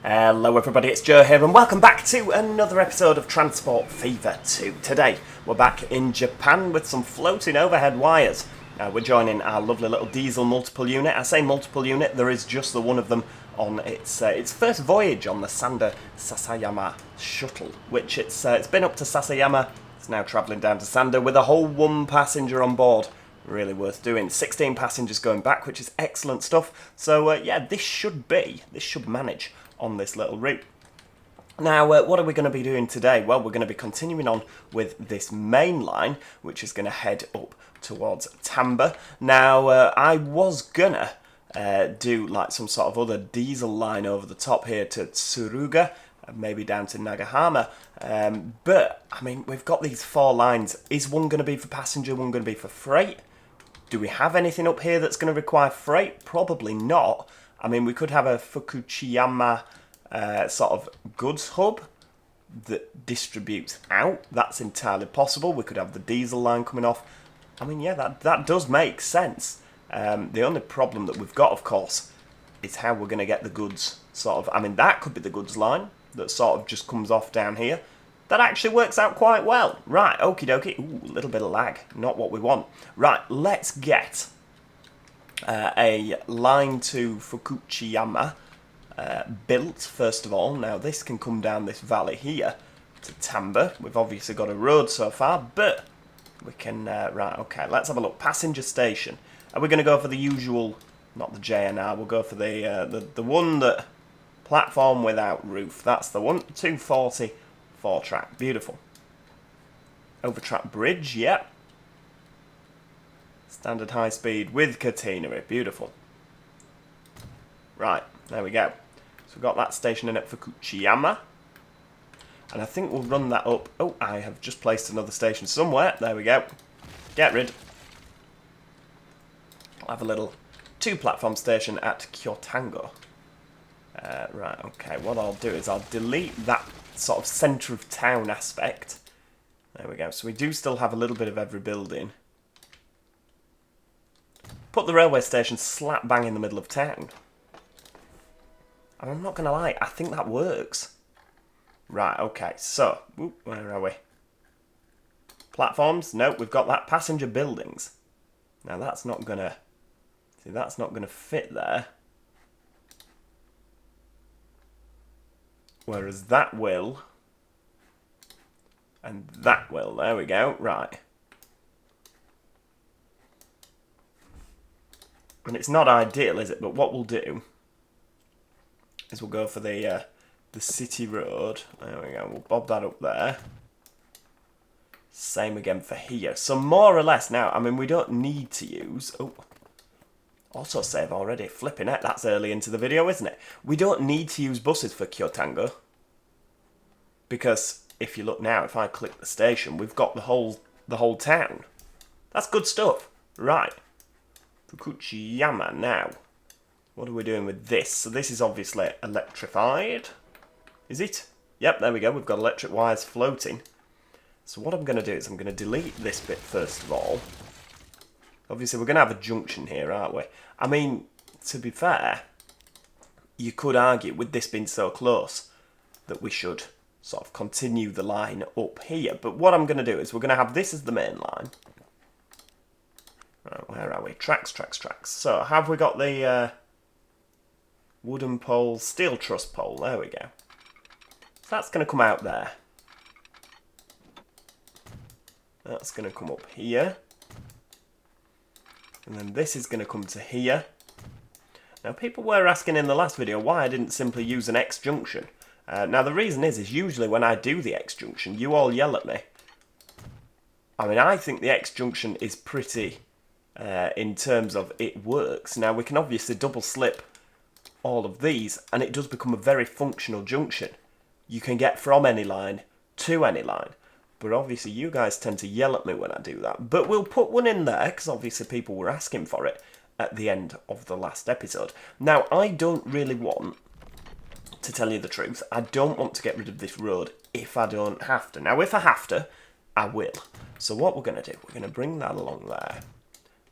Hello everybody, it's Joe here and welcome back to another episode of Transport Fever 2. Today we're back in Japan with some floating overhead wires. We're joining our lovely little diesel multiple unit. I say multiple unit, there is just the one of them on its first voyage on the Sanda Sasayama shuttle, which it's been up to Sasayama, it's now travelling down to Sanda with a whole one passenger on board. Really worth doing. 16 passengers going back, which is excellent stuff. So yeah, this should manage on this little route. Now, what are we going to be doing today? Well, we're going to be continuing on with this main line, which is going to head up towards Tamba. Now, I was going to do like some sort of other diesel line over the top here to Tsuruga, maybe down to Nagahama. But, I mean, we've got these four lines. Is one going to be for passenger, one going to be for freight? Do we have anything up here that's going to require freight? Probably not. I mean, we could have a Fukuchiyama sort of goods hub that distributes out. That's entirely possible. We could have the diesel line coming off. I mean, yeah, that does make sense. The only problem that we've got, of course, is how we're going to get the goods sort of... I mean, that could be the goods line that sort of just comes off down here. That actually works out quite well. Right, okie dokie. Ooh, a little bit of lag. Not what we want. Right, let's get a line to Fukuchiyama built, first of all. Now, this can come down this valley here to Tamba. We've obviously got a road so far, but we can... right, okay, let's have a look. Passenger station. Are we going to go for the usual... Not the JNR, we'll go for the one that... Platform without roof. That's the one. 240, 4-track. Beautiful. Overtrack bridge, yep. Standard high speed with catenary. Beautiful. Right, there we go. So we've got that station in at Fukuchiyama. And I think we'll run that up. Oh, I have just placed another station somewhere. There we go. Get rid. I'll have a little 2-platform station at Kyotango. Right, okay, what I'll do is I'll delete that sort of centre of town aspect. There we go. So we do still have a little bit of every building. Put the railway station slap bang in the middle of town. And I'm not going to lie, I think that works. Right, okay, so, where are we? Platforms? Nope, we've got that. Passenger buildings. Now that's not going to... See, that's not going to fit there. Whereas that will. And that will. There we go. Right. And it's not ideal, is it? But what we'll do is we'll go for the city road. There we go. We'll bob that up there. Same again for here. So more or less now, I mean, we don't need to use... Oh, autosave already. Flipping it. That's early into the video, isn't it? We don't need to use buses for Kyotango. Because if you look now, if I click the station, we've got the whole town. That's good stuff. Right. Fukuchiyama now. What are we doing with this? So this is obviously electrified. Is it? Yep, there we go. We've got electric wires floating. So what I'm going to do is I'm going to delete this bit first of all. Obviously, we're going to have a junction here, aren't we? I mean, to be fair, you could argue with this being so close that we should sort of continue the line up here. But what I'm going to do is we're going to have this as the main line. Right, where are we? Tracks, tracks, tracks. So have we got the wooden pole, steel truss pole? There we go. So that's going to come out there. That's going to come up here. And then this is going to come to here. Now, people were asking in the last video why I didn't simply use an X junction. Now, the reason is usually when I do the X junction, you all yell at me. I mean, I think the X junction is pretty in terms of it works. Now, we can obviously double slip all of these, and it does become a very functional junction. You can get from any line to any line. But obviously you guys tend to yell at me when I do that. But we'll put one in there, because obviously people were asking for it at the end of the last episode. Now, I don't really want, to tell you the truth, I don't want to get rid of this road if I don't have to. Now, if I have to, I will. So what we're going to do, we're going to bring that along there.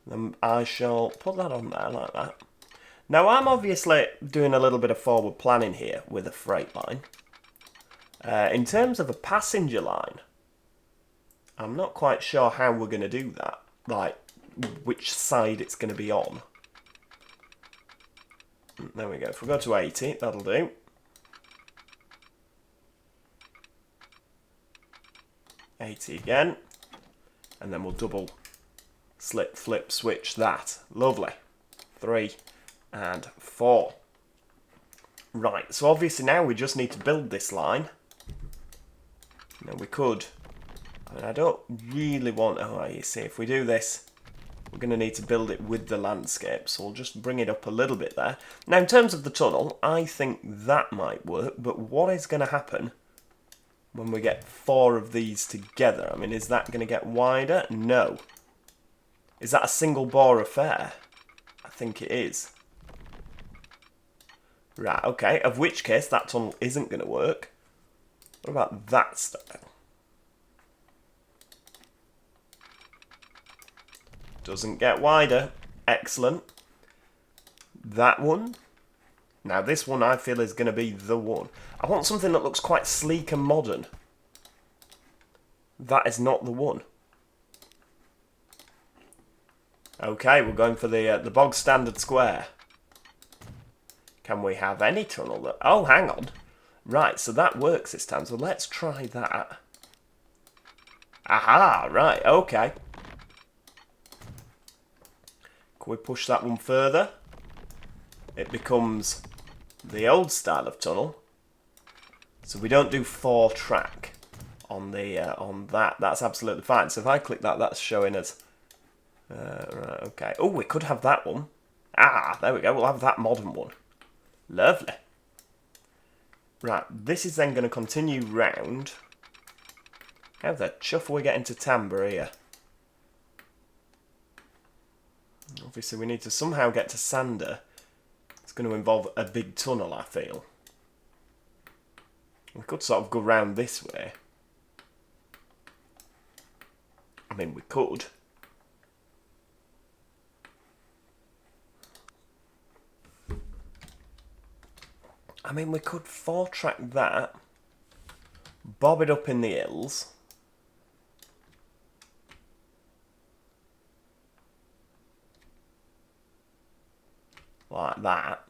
Then I shall put that on there like that. Now, I'm obviously doing a little bit of forward planning here with a freight line. In terms of a passenger line, I'm not quite sure how we're going to do that. Like, which side it's going to be on. There we go. If we go to 80, that'll do. $80 again. And then we'll double slip, flip, switch that. Lovely. 3 and 4. Right, so obviously now we just need to build this line. Now we could... I mean, I don't really want... Oh, you see, if we do this, we're going to need to build it with the landscape. So we'll just bring it up a little bit there. Now, in terms of the tunnel, I think that might work. But what is going to happen when we get 4 of these together? I mean, is that going to get wider? No. Is that a single bore affair? I think it is. Right, okay. Of which case, that tunnel isn't going to work. What about that style? Doesn't get wider. Excellent. That one. Now, this one I feel is going to be the one. I want something that looks quite sleek and modern. That is not the one. Okay, we're going for the bog standard square. Can we have any tunnel that... Oh, hang on. Right, so that works this time. So let's try that. Aha, right, okay. Can we push that one further? It becomes the old style of tunnel. So we don't do 4-track on the on that. That's absolutely fine. So if I click that, that's showing us... right, okay. Oh, we could have that one. Ah, there we go. We'll have that modern one. Lovely. Right, this is then going to continue round. How the chuff are we getting to Tampa here? Obviously, we need to somehow get to Sander. It's going to involve a big tunnel, I feel. We could sort of go round this way. I mean, we could. I mean, we could 4-track that, bob it up in the hills. Like that.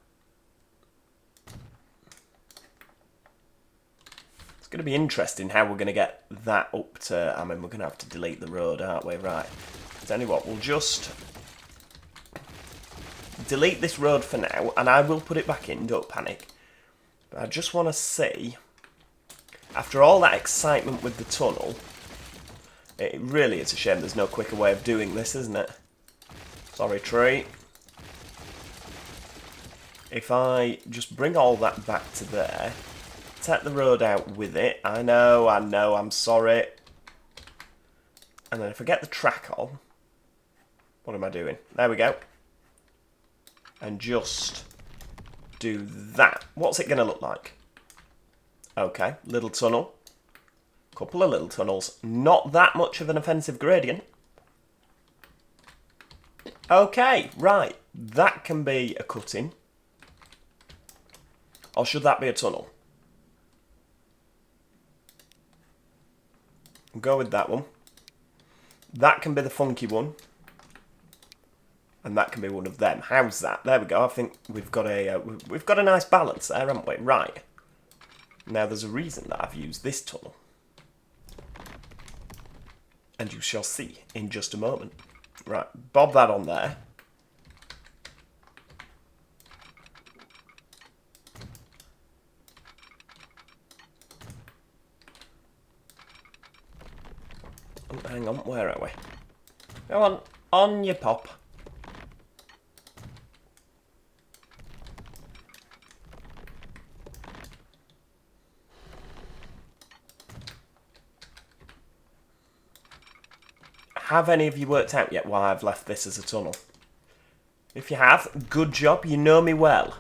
It's going to be interesting how we're going to get that up to... I mean, we're going to have to delete the road, aren't we? Right. Tell you what, we'll just delete this road for now, and I will put it back in, don't panic. But I just want to see, after all that excitement with the tunnel, it really is a shame there's no quicker way of doing this, isn't it? Sorry, tree. If I just bring all that back to there, take the road out with it. I know, I'm sorry. And then if I get the track on, what am I doing? There we go. And just do that. What's it going to look like? Okay, little tunnel. Couple of little tunnels. Not that much of an offensive gradient. Okay, right. That can be a cutting. Or should that be a tunnel? We'll go with that one. That can be the funky one. And that can be one of them. How's that? There we go. I think we've got a nice balance there, haven't we? Right. Now there's a reason that I've used this tunnel. And you shall see in just a moment. Right, bob that on there. Oh, hang on, where are we? Go on your pop. Have any of you worked out yet why I've left this as a tunnel? If you have, good job, you know me well.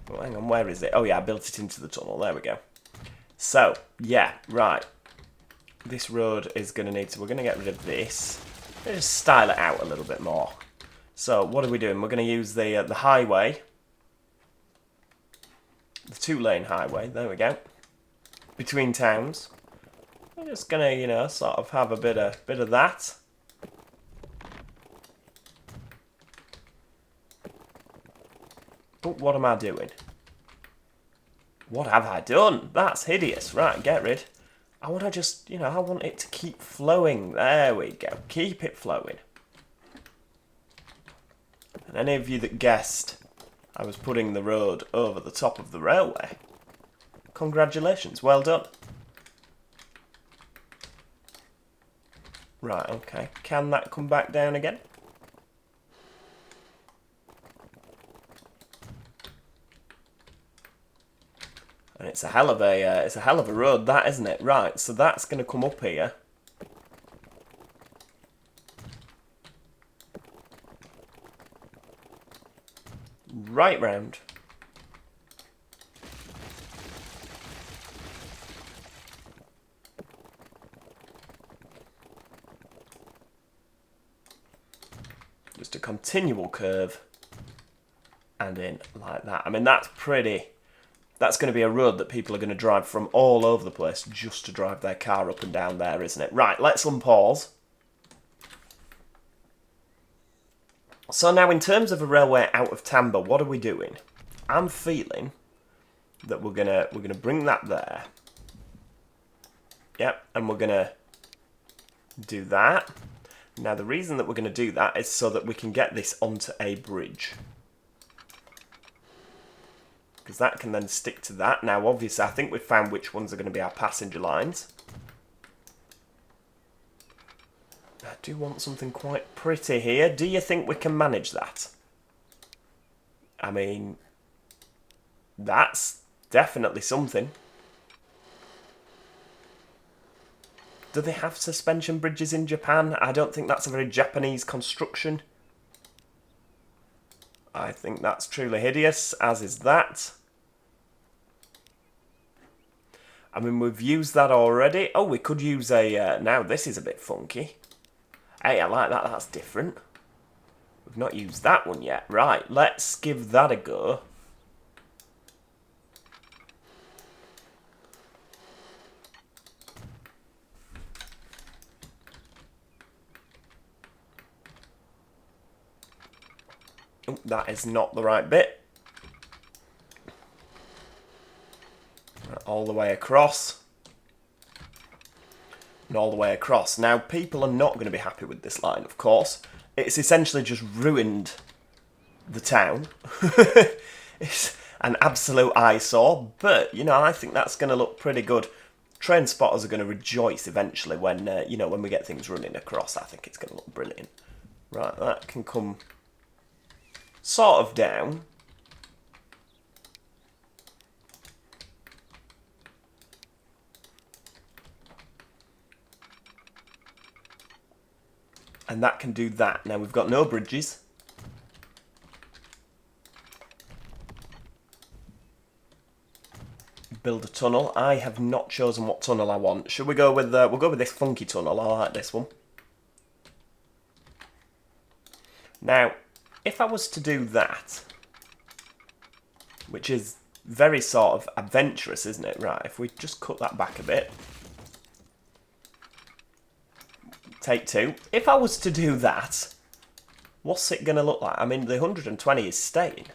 Oh, hang on, where is it? Oh yeah, I built it into the tunnel, there we go. So, yeah, right. This road is going to need to... We're going to get rid of this. Let's just style it out a little bit more. So what are we doing? We're going to use the highway, the 2-lane highway. There we go. Between towns. We're just going to, you know, sort of have a bit of that. But what am I doing? What have I done? That's hideous. Right, get rid. I want to just, you know, I want it to keep flowing. There we go. Keep it flowing. And any of you that guessed I was putting the road over the top of the railway, congratulations. Well done. Right, okay. Can that come back down again? And it's a hell of a road, that, isn't it? Right, so that's going to come up here. Right round. Just a continual curve. And in like that. I mean, that's pretty... That's going to be a road that people are going to drive from all over the place just to drive their car up and down there, isn't it? Right, let's unpause. So now in terms of a railway out of Tamber, what are we doing? I'm feeling that we're gonna bring that there. Yep, and we're gonna do that. Now the reason that we're gonna do that is so that we can get this onto a bridge. Because that can then stick to that. Now obviously I think we've found which ones are going to be our passenger lines. I do want something quite pretty here. Do you think we can manage that? I mean, that's definitely something. Do they have suspension bridges in Japan? I don't think that's a very Japanese construction. I think that's truly hideous, as is that. I mean, we've used that already. Oh, we could use a... now, this is a bit funky. Hey, I like that. That's different. We've not used that one yet. Right, let's give that a go. Oh, that is not the right bit. All the way across. And all the way across. Now, people are not going to be happy with this line, of course. It's essentially just ruined the town. It's an absolute eyesore, but, you know, I think that's going to look pretty good. Train spotters are going to rejoice eventually when, you know, when we get things running across. I think it's going to look brilliant. Right, that can come sort of down. And that can do that. Now, we've got no bridges. Build a tunnel. I have not chosen what tunnel I want. Should we go with... we'll go with this funky tunnel. I like this one. Now, if I was to do that, which is very sort of adventurous, isn't it? Right, if we just cut that back a bit. Take two. If I was to do that, what's it going to look like? I mean, the 120 is staying.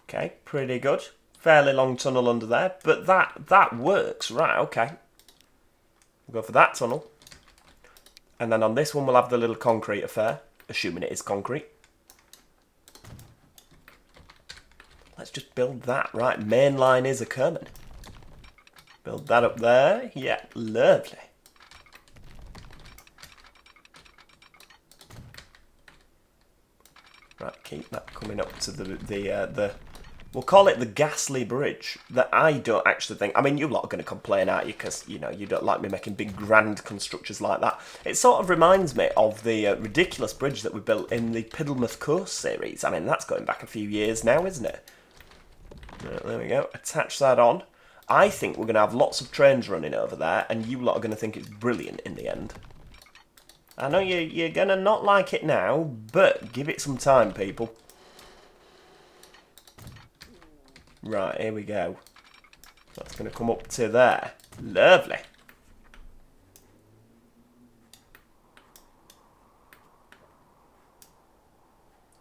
Okay, pretty good. Fairly long tunnel under there, but that works. Right, okay. We'll go for that tunnel. And then on this one, we'll have the little concrete affair, assuming it is concrete. Let's just build that. Right, main line is occurring. Build that up there. Yeah, lovely. Right, keep that coming up to the we'll call it the ghastly bridge that I don't actually think... I mean, you lot are going to complain, aren't you? Because, you know, you don't like me making big grand constructors like that. It sort of reminds me of the ridiculous bridge that we built in the Piddlemouth Coast series. I mean, that's going back a few years now, isn't it? Right, there we go. Attach that on. I think we're going to have lots of trains running over there, and you lot are going to think it's brilliant in the end. I know you're going to not like it now, but give it some time, people. Right, here we go. So that's going to come up to there. Lovely.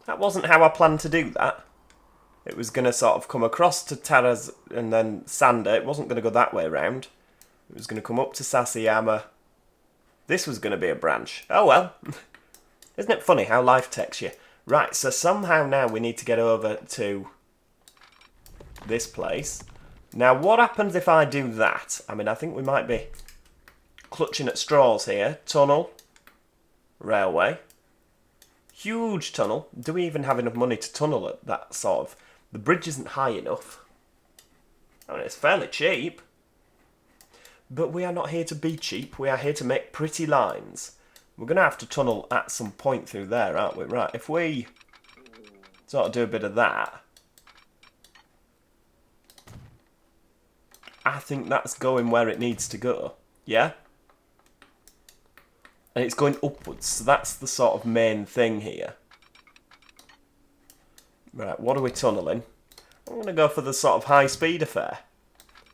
That wasn't how I planned to do that. It was going to sort of come across to Taraz and then Sander. It wasn't going to go that way around. It was going to come up to Sasayama. This was going to be a branch. Oh well. Isn't it funny how life takes you? Right, so somehow now we need to get over to this place. Now, what happens if I do that? I mean, I think we might be clutching at straws here. Tunnel. Railway. Huge tunnel. Do we even have enough money to tunnel at that sort of... The bridge isn't high enough. I mean, it's fairly cheap. But we are not here to be cheap. We are here to make pretty lines. We're going to have to tunnel at some point through there, aren't we? Right, if we sort of do a bit of that... I think that's going where it needs to go. Yeah? And it's going upwards, so that's the sort of main thing here. Right, what are we tunnelling? I'm going to go for the sort of high-speed affair.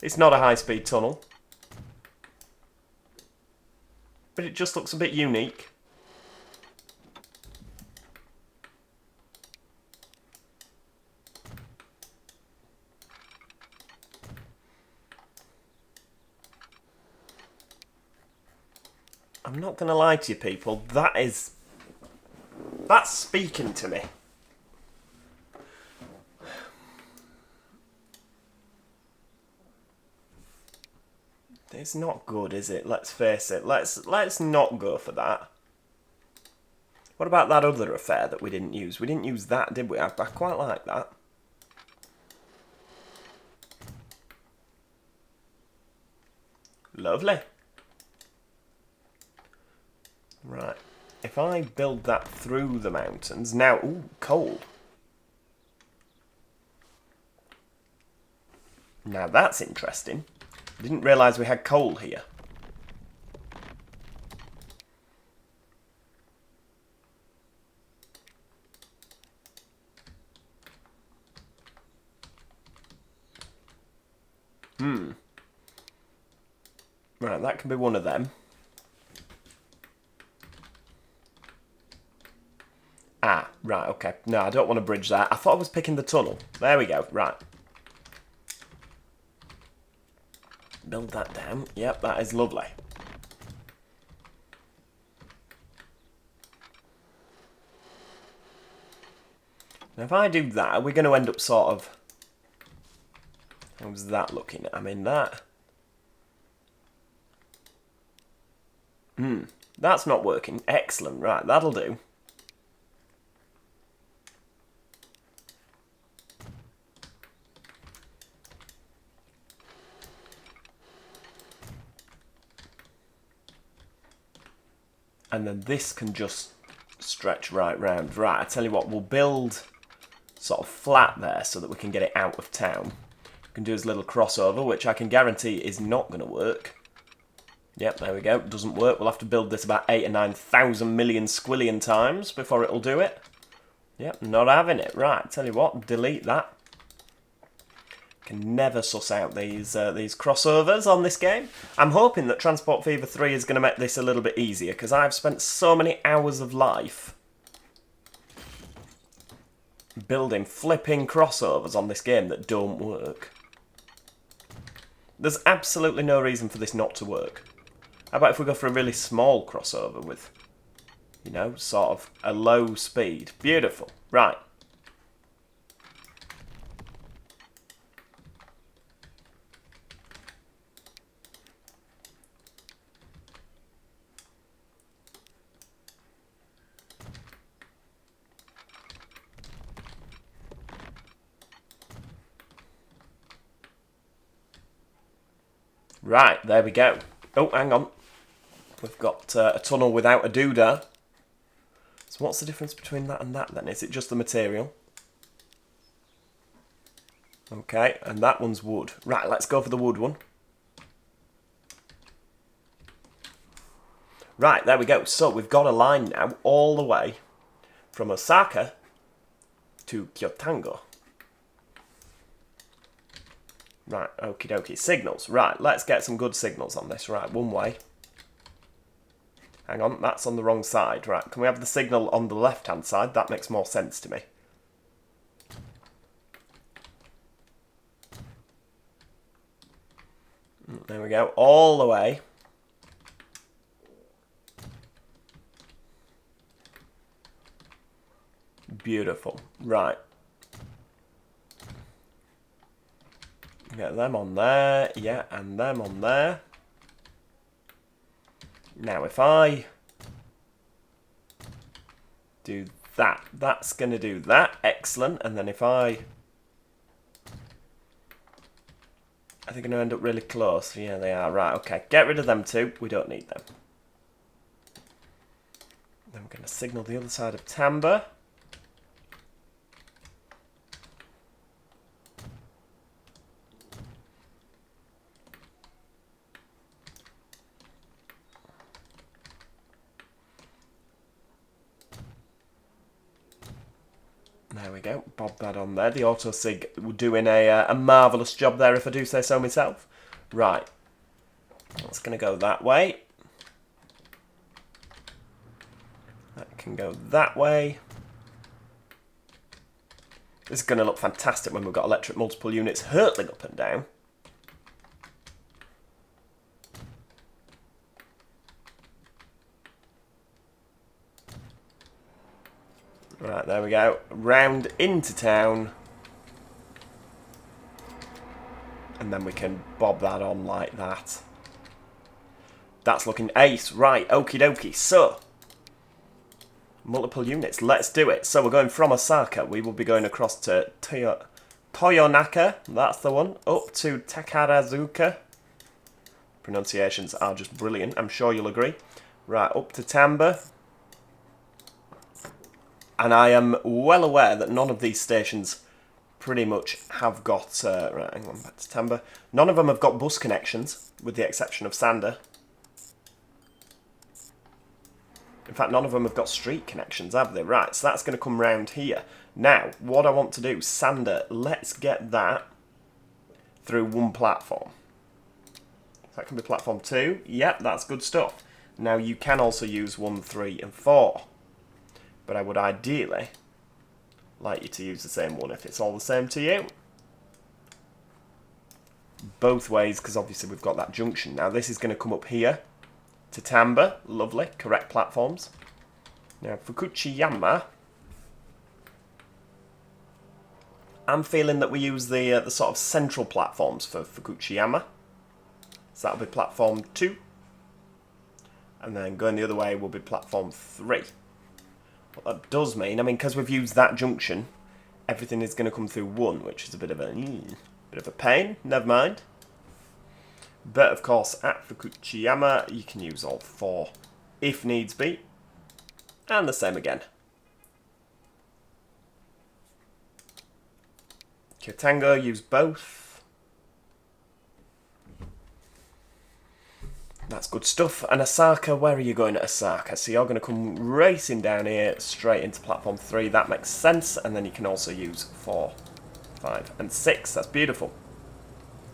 It's not a high-speed tunnel. But it just looks a bit unique. I'm not going to lie to you people, that's speaking to me. It's not good, is it? Let's face it. Let's not go for that. What about that other affair that we didn't use? We didn't use that, did we? I quite like that. Lovely. Right. If I build that through the mountains... Now, ooh, coal. Now that's interesting. Didn't realise we had coal here. Right, that can be one of them. Ah, right, okay. No, I don't want to bridge that. I thought I was picking the tunnel. There we go, right. Build that down. Yep, that is lovely. Now, if I do that, we're going to end up sort of... How's that looking? I mean, that... That's not working. Excellent. Right, that'll do. And then this can just stretch right round. Right, I tell you what, we'll build sort of flat there so that we can get it out of town. We can do this little crossover, which I can guarantee is not going to work. Yep, there we go. It doesn't work. We'll have to build this about 8 or 9,000 million squillion times before it'll do it. Yep, not having it. Right, tell you what, delete that. Can never suss out these crossovers on this game. I'm hoping that Transport Fever 3 is going to make this a little bit easier, because I've spent so many hours of life building flipping crossovers on this game that don't work. There's absolutely no reason for this not to work. How about if we go for a really small crossover with, you know, sort of a low speed? Beautiful. Right. Right, there we go. Oh, hang on. We've got a tunnel without a doodah. So what's the difference between that and that then? Is it just the material? Okay, and that one's wood. Right, let's go for the wood one. Right, there we go. So we've got a line now all the way from Osaka to Kyotango. Right, okie dokie. Signals. Right, let's get some good signals on this. Right, one way. Hang on, that's on the wrong side. Right, can we have the signal on the left-hand side? That makes more sense to me. There we go, all the way. Beautiful. Right. Get them on there. Yeah, and them on there. Now if I do that, that's going to do that. Excellent. And then if I are they going to end up really close? Yeah, they are. Right, okay. Get rid of them two. We don't need them. Then we're going to signal the other side of Tamba. There we go. Bob that on there. The autosig doing a marvellous job there, if I do say so myself. Right. That's going to go that way. That can go that way. This is going to look fantastic when we've got electric multiple units hurtling up and down. Right, there we go. Round into town. And then we can bob that on like that. That's looking ace. Right, okie dokie. So, multiple units. Let's do it. So we're going from Osaka. We will be going across to Toyonaka. That's the one. Up to Takarazuka. Pronunciations are just brilliant. I'm sure you'll agree. Right, up to Tamba. And I am well aware that none of these stations pretty much have got... right, hang on, back to Tamba. None of them have got bus connections, with the exception of Sander. In fact, none of them have got street connections, have they? Right, so that's going to come round here. Now, what I want to do, Sander, let's get that through one platform. That can be platform 2. Yep, that's good stuff. Now, you can also use 1, 3, and 4. But I would ideally like you to use the same one if it's all the same to you. Both ways, because obviously we've got that junction. Now, this is going to come up here to Tamba. Lovely, correct platforms. Now, Fukuchiyama. I'm feeling that we use the sort of central platforms for Fukuchiyama. So that'll be platform 2. And then going the other way will be platform 3. What that does mean, I mean, because we've used that junction, everything is going to come through 1, which is a bit of a pain. Never mind. But of course, at Fukuchiyama, you can use all 4 if needs be. And the same again. Kyotango, use both. That's good stuff. And Osaka, where are you going at Osaka? So you're going to come racing down here straight into platform 3. That makes sense. And then you can also use 4, 5, and 6. That's beautiful.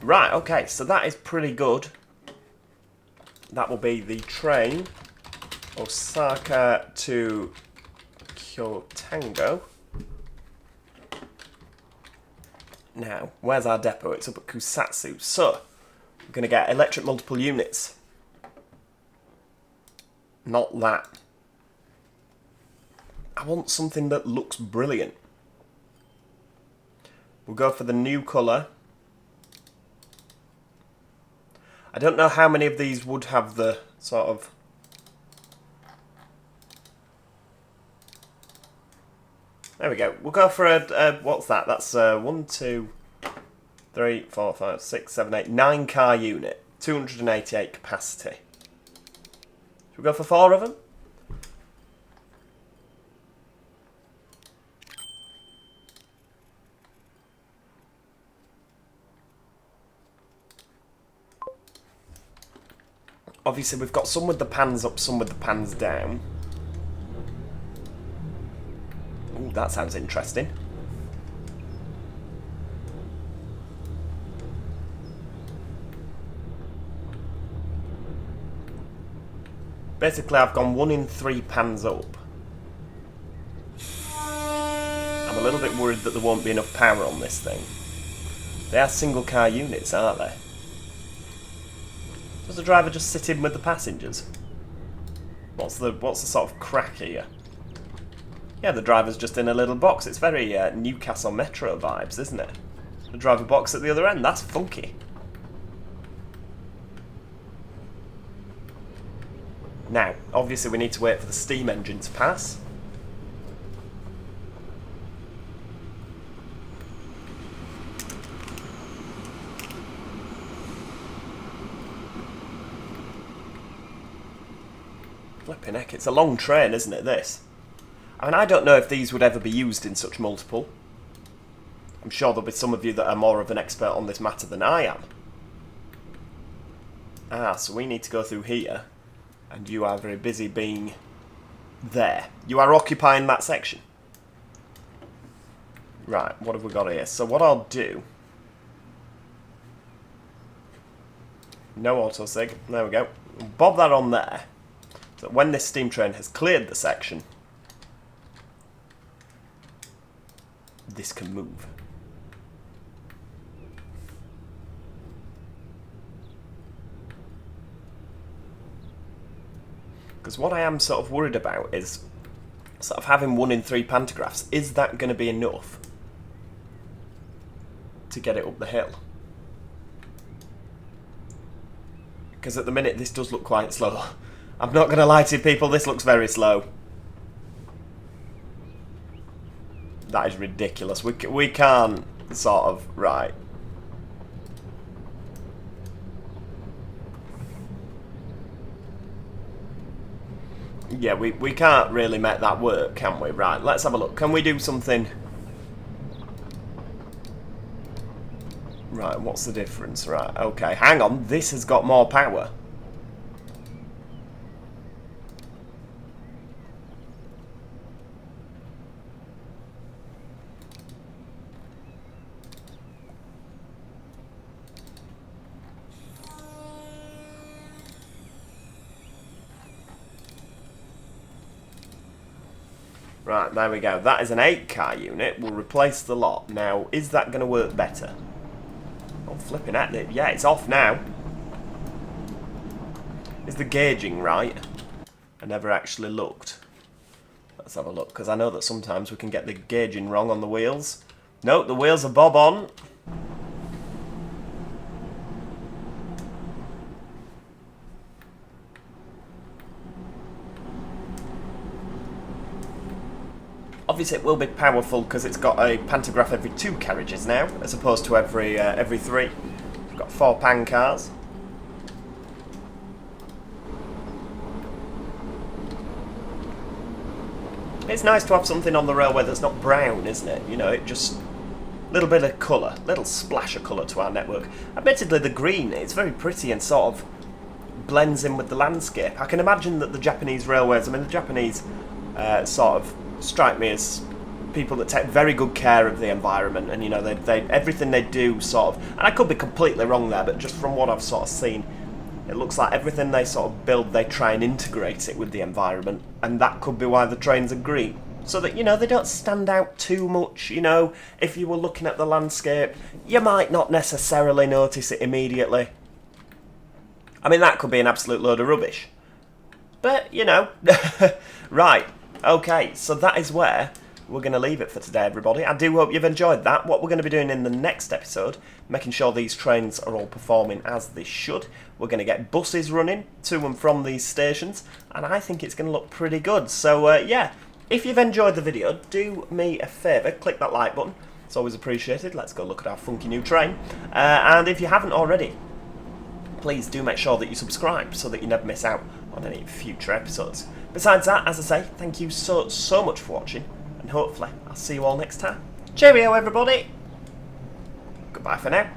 Right, okay, so that is pretty good. That will be the train. Osaka to Kyotango. Now, where's our depot? It's up at Kusatsu. So, we're going to get electric multiple units. Not that. I want something that looks brilliant. We'll go for the new colour. I don't know how many of these would have the sort of... There we go. We'll go for a what's that? That's 1, 2, 3, 4, 5, 6, 7, 8, 9 car unit. 288 capacity. Should we go for 4 of them? Obviously, we've got some with the pans up, some with the pans down. Ooh, that sounds interesting. Basically, I've gone 1 in 3 pans up. I'm a little bit worried that there won't be enough power on this thing. They are single car units, aren't they? Does the driver just sit in with the passengers? What's the sort of crack here? Yeah, the driver's just in a little box. It's very Newcastle Metro vibes, isn't it? The driver box at the other end. That's funky. Now, obviously we need to wait for the steam engine to pass. Flipping heck, it's a long train, isn't it, this? I mean, I don't know if these would ever be used in such multiple. I'm sure there'll be some of you that are more of an expert on this matter than I am. Ah, so we need to go through here. And you are very busy being there. You are occupying that section. Right, what have we got here? So what I'll do... No autosig. There we go. Bob that on there. So when this steam train has cleared the section, this can move. Because what I am sort of worried about is sort of having 1 in 3 pantographs. Is that going to be enough to get it up the hill? Because at the minute this does look quite slow. I'm not going to lie to you people, this looks very slow. That is ridiculous. We can't sort of... Right. Yeah, we can't really make that work, can we? Right, let's have a look. Can we do something... Right, what's the difference? Right, okay, hang on. This has got more power. Right, there we go. That is an 8-car unit. We'll replace the lot. Now, is that going to work better? Oh, flipping at it. Yeah, it's off now. Is the gauging right? I never actually looked. Let's have a look, because I know that sometimes we can get the gauging wrong on the wheels. Nope, the wheels are bob on. Obviously it will be powerful because it's got a pantograph every 2 carriages now, as opposed to every 3. We've got 4 pan cars. It's nice to have something on the railway that's not brown, isn't it? You know, it just... little bit of colour, little splash of colour to our network. Admittedly, the green, it's very pretty and sort of blends in with the landscape. I can imagine that the Japanese railways, I mean, the Japanese sort of strike me as people that take very good care of the environment, and you know, they everything they do sort of, and I could be completely wrong there, but just from what I've sort of seen, it looks like everything they sort of build, they try and integrate it with the environment, and that could be why the trains are green. So that, you know, they don't stand out too much, you know. If you were looking at the landscape, you might not necessarily notice it immediately. I mean, that could be an absolute load of rubbish. But, you know. Right, okay, so that is where we're going to leave it for today, everybody. I do hope you've enjoyed that. What we're going to be doing in the next episode, making sure these trains are all performing as they should. We're going to get buses running to and from these stations, and I think it's going to look pretty good. So, yeah, if you've enjoyed the video, do me a favour, click that like button. It's always appreciated. Let's go look at our funky new train. And if you haven't already, please do make sure that you subscribe so that you never miss out on any future episodes. Besides that, as I say, thank you so much for watching, and hopefully I'll see you all next time. Cheerio, everybody! Goodbye for now.